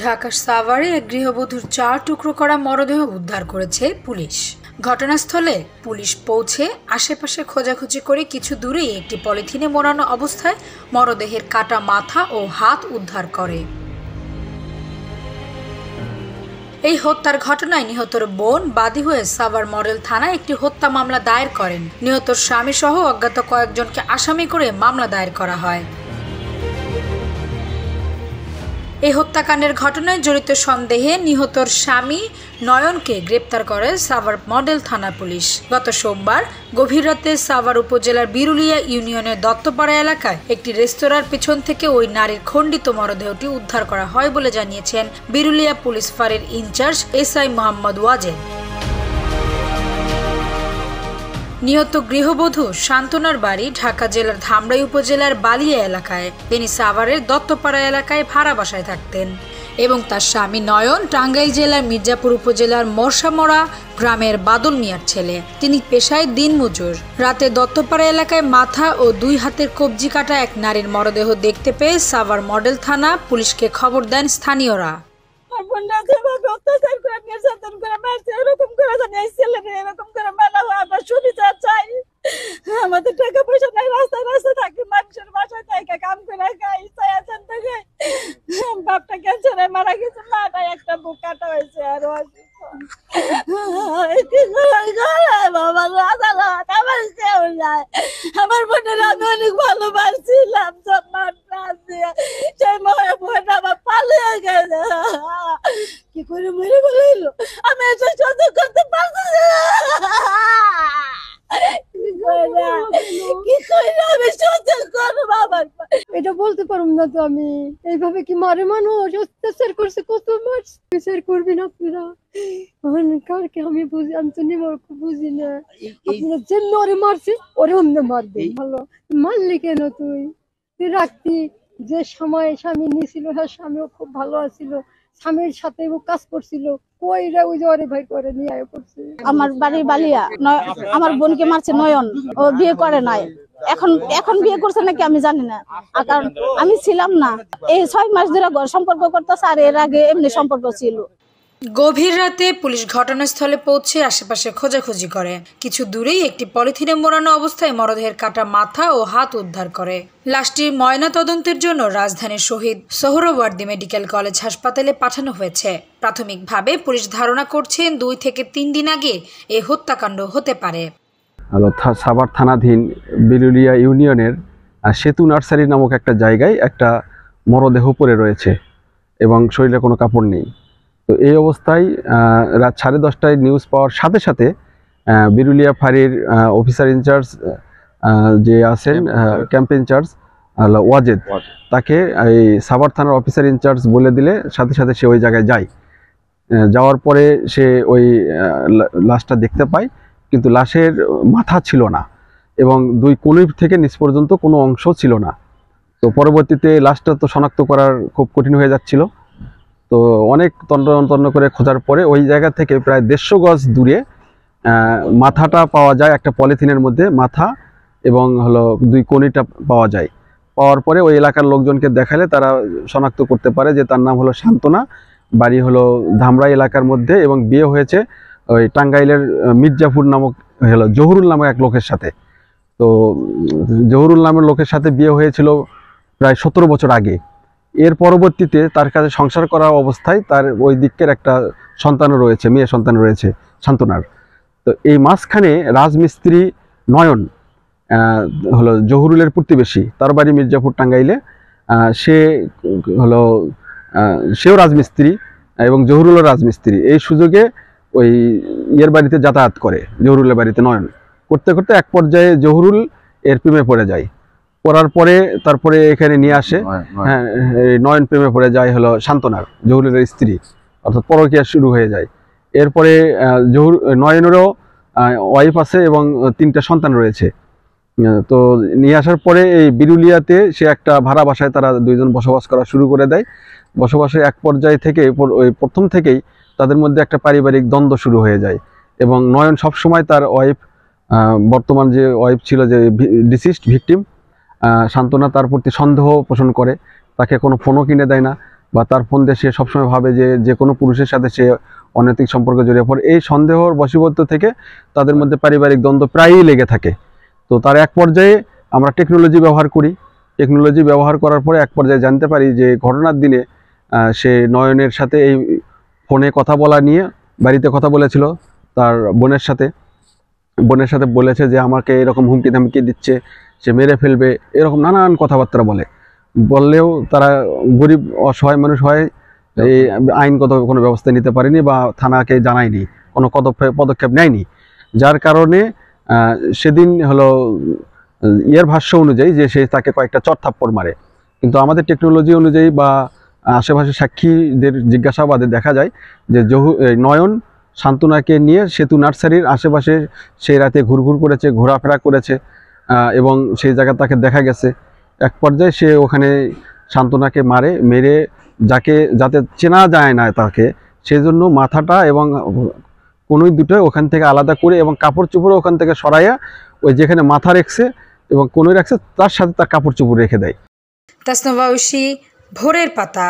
ঢাকার সাভারে এক গৃহবধূর 4 টুকরো করা মরদেহ উদ্ধার করেছে পুলিশ। ঘটনাস্থলে পুলিশ পৌঁছে আশেপাশে খোঁজাখুঁজি করে কিছু দূরেই একটি পলিথিনে মোড়ানো অবস্থায় মরদেহের কাটা মাথা ও হাত উদ্ধার করে। এই হত্যার ঘটনায় নিহতর বোন বাদী হয়ে সাভার মডেল থানায় একটি হত্যা মামলা দায়ের করেন। নিহতর স্বামী সহ অজ্ঞাত কয়েকজনকে আসামি করে মামলা দায়ের করা হয়। এই হত্যাকাণ্ডের ঘটনায় জড়িত সন্দেহে নিহতর স্বামী নয়নকে গ্রেপ্তার করে সাভার মডেল থানা পুলিশ। গত সোমবার গভীর রাতে সাভার উপজেলার বিরুলিয়া ইউনিয়নের দত্তপাড়া এলাকায় একটি রেস্তোরাঁর পিছন থেকে ওই নারীর খণ্ডিত মরদেহটি উদ্ধার করা হয় বলে জানিয়েছেন বিরুলিয়া পুলিশ ফাঁড়ির ইনচার্জ এসআই মোহাম্মদ ওয়াজেদ। নিহত গৃহবধূ শান্তনার বাড়ি ঢাকা জেলার ধামরাই উপজেলার বালিয়া এলাকায়। তিনি সাভারের দত্তপাড়া এলাকায় ভাড়া বাসায় থাকতেন এবং তার স্বামী নয়ন টাঙ্গাইল জেলার মির্জাপুর উপজেলার মরসামরা গ্রামের বাদল মিয়ার ছেলে। তিনি পেশায় দিনমজুর। রাতে দত্তপাড়া এলাকায় মাথা ও 2 হাতের কবজি কাটা এক নারীর মরদেহ দেখতে পেয়ে সাভার মডেল থানা পুলিশকে খবর দেন স্থানীয়রা। আমাদের টাকা পয়সা নাই, রাস্তায় রাস্তায় থাকি, মানুষের বাসায় থেকে কাম করে খাই। বাপটা ক্যান্সারে মারা গেছে, মাটা একটা বুক কাটা হয়েছে। আর আমার বোনের আমি অনেক ভালোবাসছিলাম, সেই বোনটা আমার পালিয়ে গেছে। কি করে মরে বলিল আমি এসে সহ্য করতে পারছি। এটা বলতে পারবো না তো আমি। এইভাবে কি মারে মানুষ? অত্যাচার করছে, কত মারছে। বিচার করবেন আপনারা। কারকে আমি বুঝি, আমি তো বুঝি না। আপনারা যে নরে মারছে ওরে অন্য মারবে। ভালো মারলি কেন? তুই রাখতি যে সময় স্বামী নিয়েছিল, হ্যাঁ স্বামীও খুব ভালো আছিল, স্বামীর সাথে কাজ করছিল। কইরা ওই যে ওরে ভাই করে নিয়ে আয় করছে। আমার বাড়ি বালিয়া। আমার বোনকে মারছে নয়ন, ও বিয়ে করে নাই। এখন বিয়ে করছে নাকি আমি জানি না, কারণ আমি ছিলাম না। এই 6 মাস ধরে সম্পর্ক করতেছে, আর এর আগে এমনি সম্পর্ক ছিল। গভীর রাতে পুলিশ ঘটনাস্থলে পৌঁছে আশেপাশে খোঁজাখুঁজি করে। কিছু দূরেই একটি পলিথিনে মোড়ানো অবস্থায় মরদেহের কাটা মাথা ও হাত উদ্ধার করে। লাশটি ময়না তদন্তের জন্য রাজধানীর শহীদ সোহরাওয়ার্দী মেডিকেল কলেজ হাসপাতালে পাঠানো হয়েছে। প্রাথমিকভাবে পুলিশ ধারণা করছেন 2 থেকে 3 দিন আগে এই হত্যাকাণ্ড হতে পারে। সাভার থানাধীন বিরুলিয়া ইউনিয়নের সেতু নার্সারি নামক একটা জায়গায় একটা মরদেহ পড়ে রয়েছে এবং শরীরে কোনো কাপড় নেই। তো এই অবস্থায় রাত 10:30টায় নিউজ পাওয়ার সাথে সাথে বিরুলিয়া ফাঁড়ির অফিসার ইনচার্জ যে আছেন, ক্যাম্প ইনচার্জ ওয়াজেদ, তাকে এই সাভার থানার অফিসার ইনচার্জ বলে দিলে সাথে সাথে সে ওই জায়গায় যায়। যাওয়ার পরে সে ওই লাশটা দেখতে পায়, কিন্তু লাশের মাথা ছিল না এবং 2 কনুই থেকে নিচ পর্যন্ত কোনো অংশ ছিল না। তো পরবর্তীতে লাশটা তো শনাক্ত করার খুব কঠিন হয়ে যাচ্ছিল। তো অনেক তন্ন করে খোঁজার পরে ওই জায়গা থেকে প্রায় 150 গজ দূরে মাথাটা পাওয়া যায়। একটা পলিথিনের মধ্যে মাথা এবং হলো 2 কনুইটা পাওয়া যায়। পাওয়ার পরে ওই এলাকার লোকজনকে দেখালে তারা শনাক্ত করতে পারে যে তার নাম হলো শান্তনা, বাড়ি হলো ধামরাই এলাকার মধ্যে এবং বিয়ে হয়েছে ওই টাঙ্গাইলের মির্জাপুর নামক হলো জহুরুল নামক এক লোকের সাথে। তো জহুরুল নামের লোকের সাথে বিয়ে হয়েছিল প্রায় 17 বছর আগে। এর পরবর্তীতে তার কাছে সংসার করা অবস্থায় তার ওই দিকের একটা সন্তানও রয়েছে, মেয়ে সন্তান রয়েছে শান্তনার। তো এই মাঝখানে রাজমিস্ত্রি নয়ন হলো জহুরুলের প্রতিবেশী, তার বাড়ি মির্জাপুর টাঙ্গাইলে। সে হলো সেও রাজমিস্ত্রি এবং জহুরুলও রাজমিস্ত্রি। এই সুযোগে ওই ইয়ের বাড়িতে যাতায়াত করে, জহুরুলের বাড়িতে নয়ন। করতে করতে এক পর্যায়ে জহুরুল এর প্রেমে পড়ে যায়। পড়ার পরে তারপরে এখানে নিয়ে আসে। হ্যাঁ, নয়ন প্রেমে পড়ে যায় হলো শান্তনার, জহুরুলের স্ত্রী, অর্থাৎ পরকীয়া শুরু হয়ে যায়। এরপরে নয়নেরও ওয়াইফ আছে এবং 3টা সন্তান রয়েছে। তো নিয়ে আসার পরে এই বিরুলিয়াতে সে একটা ভাড়া বাসায় তারা 2 জন বসবাস করা শুরু করে দেয়। বসবাসের এক পর্যায়ে থেকে ওই প্রথম থেকেই তাদের মধ্যে একটা পারিবারিক দ্বন্দ্ব শুরু হয়ে যায় এবং নয়ন সবসময় তার ওয়াইফ, বর্তমান যে ওয়াইফ ছিল, যে ডিসিস্ট ভিকটিম শান্তনা, তার প্রতি সন্দেহ পোষণ করে। তাকে কোনো ফোনও কিনে দেয় না বা তার ফোন দিয়ে সে সবসময় ভাবে যে যে কোনো পুরুষের সাথে সে অনৈতিক সম্পর্কে জড়িয়ে পড়ে। এই সন্দেহর বশীভূত থেকে তাদের মধ্যে পারিবারিক দ্বন্দ্ব প্রায়ই লেগে থাকে। তো তার এক পর্যায়ে আমরা টেকনোলজি ব্যবহার করি। টেকনোলজি ব্যবহার করার পরে এক পর্যায়ে জানতে পারি যে ঘটনার দিনে সে নয়নের সাথে এই ফোনে কথা বলা নিয়ে বাড়িতে কথা বলেছিল তার বোনের সাথে বলেছে যে আমাকে এরকম হুমকি ধামকি দিচ্ছে, সে মেরে ফেলবে, এরকম নানান কথাবার্তা বললেও তারা গরিব অসহায় মানুষ হয়, এই আইনগত কোনো ব্যবস্থা নিতে পারেনি বা থানাকে জানায়নি, কোনো পদক্ষেপ নেয়নি। যার কারণে সেদিন হলো ইয়ের ভাষ্য অনুযায়ী যে সে তাকে কয়েকটা চড় থাপ্পড় মারে। কিন্তু আমাদের টেকনোলজি অনুযায়ী বা আশেপাশে সাক্ষীদের জিজ্ঞাসাবাদে দেখা যায় যে নয়ন শান্তনাকে নিয়ে সেতু নার্সারির আশেপাশে সেই রাতে ঘুরঘুর করেছে, ঘোরাফেরা করেছে এবং সেই জায়গা তাকে দেখা গেছে। এক পর্যায়ে সে ওখানে শান্তনাকে মেরে যাতে চেনা যায় না তাকে, সেজন্য মাথাটা এবং কনুই দুটো ওখান থেকে আলাদা করে এবং কাপড় চোপড়ও ওখান থেকে সরাইয়া ওই যেখানে মাথা রেখেছে এবং কনুই রাখছে তার সাথে তার কাপড় চোপড় রেখে দেয়। তাসনুভা ঐশী, ভোরের পাতা।